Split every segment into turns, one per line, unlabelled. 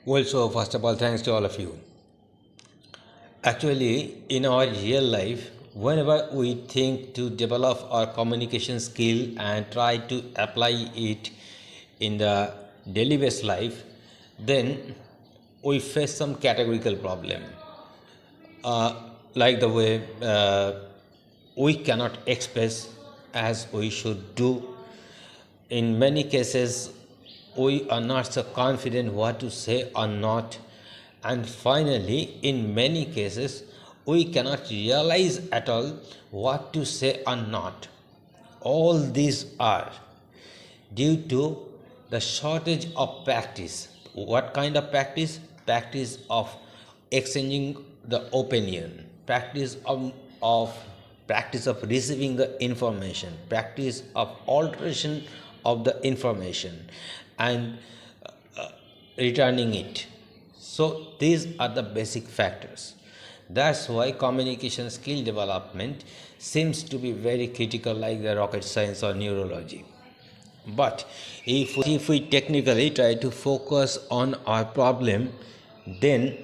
Well, so first of all, thanks to all of you. Actually, in our real life, whenever we think to develop our communication skill and try to apply it in the daily based life, then we face some categorical problem. Like the way we cannot express as we should do. In many cases, we are not so confident what to say or not. And finally, in many cases, we cannot realize at all what to say or not. All these are due to the shortage of practice. What kind of practice? Practice of exchanging the opinion, of practice of receiving the information, practice of alteration of the information, and returning it. So these are the basic factors. That's why communication skill development seems to be very critical, like the rocket science or neurology. But if we technically try to focus on our problem, then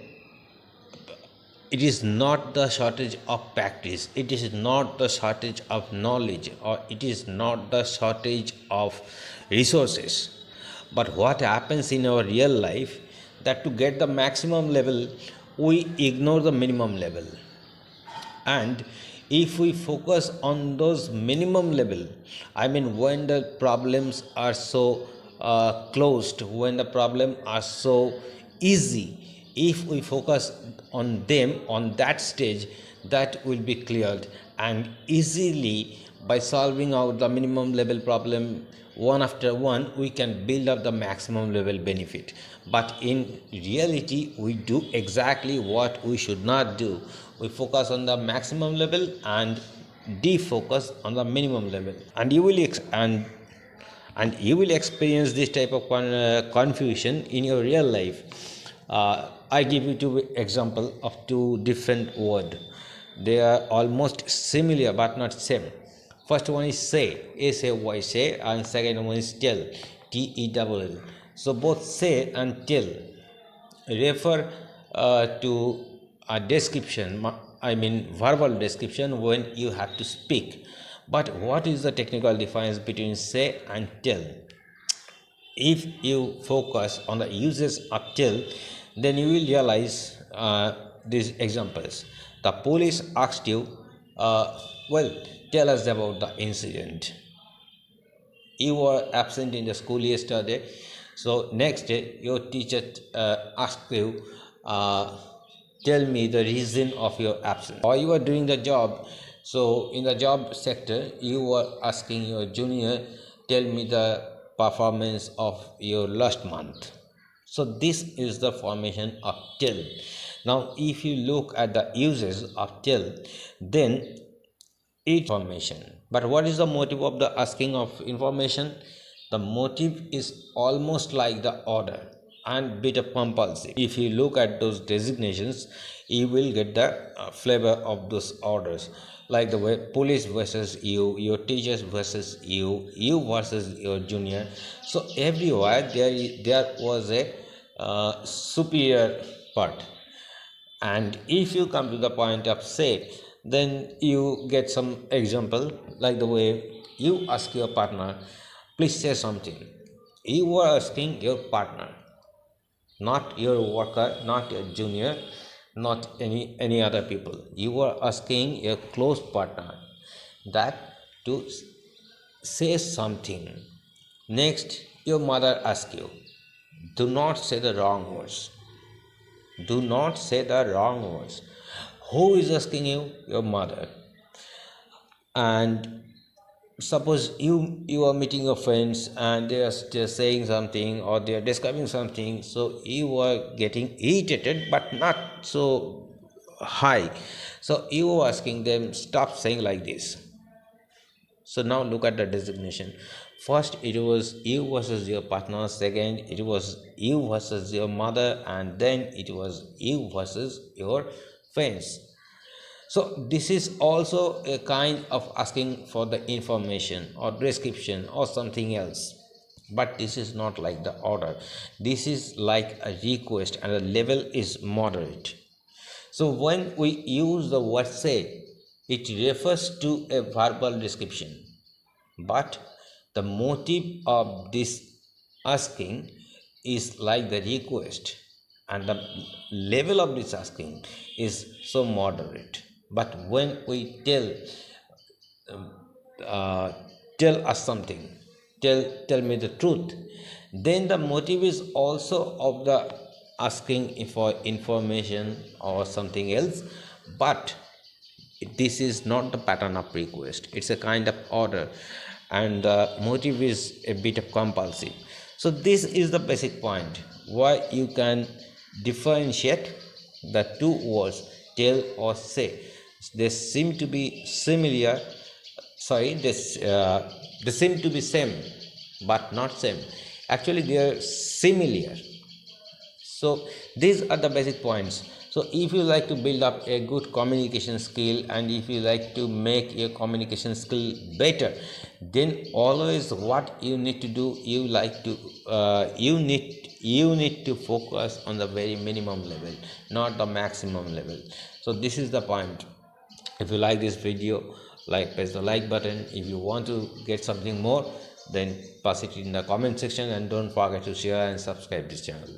it is not the shortage of practice, it is not the shortage of knowledge, or it is not the shortage of resources. But what happens in our real life, that to get the maximum level, we ignore the minimum level. And if we focus on those minimum level, I mean, when the problems are so closed, when the problem are so easy, if we focus on them on that stage, that will be cleared, and easily by solving out the minimum level problem one after one, we can build up the maximum level benefit. But in reality, we do exactly what we should not do. We focus on the maximum level and defocus on the minimum level, and you will experience this type of confusion in your real life. I give you two example of two different words. They are almost similar but not same. First one is say, S-A-Y, say, and second one is tell, T-E-L-L. So both say and tell refer to a description, I mean verbal description when you have to speak. But what is the technical difference between say and tell? If you focus on the uses of tell, then you will realize these examples. The police asked you, well, tell us about the incident. You were absent in the school yesterday, so next day your teacher asked you, tell me the reason of your absence. Or you are doing the job, so in the job sector you were asking your junior, tell me the performance of your last month. So this is the formation of tell. Now if you look at the uses of tell, then information. But what is the motive of the asking of information? The motive is almost like the order and bit of compulsive. If you look at those designations, you will get the flavor of those orders, like the way police versus you, your teachers versus you versus your junior. So everywhere there was a superior part. And if you come to the point of say, then you get some example, like the way you ask your partner, please say something. You are asking your partner, not your worker, not your junior, not any other people. You are asking your close partner that to say something. Next, your mother asks you, do not say the wrong words. Do not say the wrong words. Who is asking you? Your mother. And suppose you are meeting your friends and they are just saying something or they are describing something, so you are getting irritated but not so high. So you are asking them, stop saying like this. So now look at the designation. First it was you versus your partner, second it was you versus your mother, and then it was you versus your friends. So this is also a kind of asking for the information or description or something else. but this is not like the order. This is like a request and the level is moderate. So when we use the word say, it refers to a verbal description, but the motive of this asking is like the request, and the level of this asking is so moderate. But when we uh, tell us something, tell me the truth, then the motive is also of the asking for information or something else, but this is not the pattern of request, it's a kind of order, and the motive is a bit of compulsive. So this is the basic point why you can differentiate the two words tell or say. They seem to be similar, they seem to be same but not same. Actually they are similar. So these are the basic points. So if you like to build up a good communication skill, and if you like to make your communication skill better, then always what you need to do, you need to focus on the very minimum level, not the maximum level. So this is the point. If you like this video, press the like button. If you want to get something more, then pass it in the comment section, and don't forget to share and subscribe this channel.